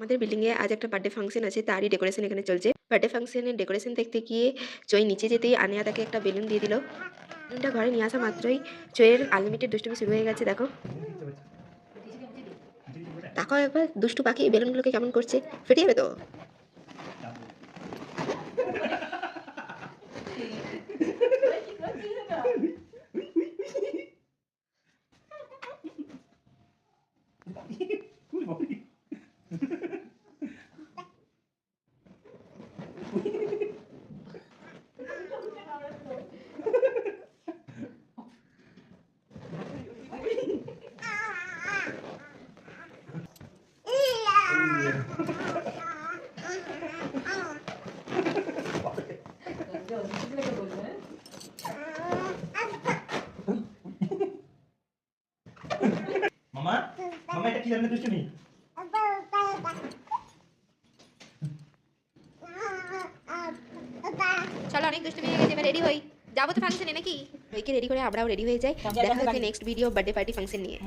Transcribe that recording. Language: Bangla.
আমাদের বিল্ডিংয়ে আজ একটা বার্থডে ফাংশন আছে, তারই ডেকোরেশন এখানে চলছে। বার্থডে ফাংশনের ডেকোরেশন দেখতে গিয়ে জয় নিচে যেতেই আনিয়া তাকে একটা বেলুন দিয়ে দিল। বেলুনটা ঘরে নিয়ে আসা মাত্রই জয়ের আনলিমিটেড দুষ্টুমি শুরু হয়ে গেছে। দেখো দেখো একবার দুষ্টু পাখি বেলুনগুলোকে কেমন করছে, ফেটে যাবে তো। মামা মামা এটা কি ধরনের দুষ্টুমি? চলো অনেক দুষ্টুমি হয়ে গেছে, এবার রেডি হই, যাবো তো ফাংশনে নাকি। ওইকে রেডি করে আমরাও রেডি হয়ে যাই। দেখা হচ্ছে next video birthday party function নিয়ে।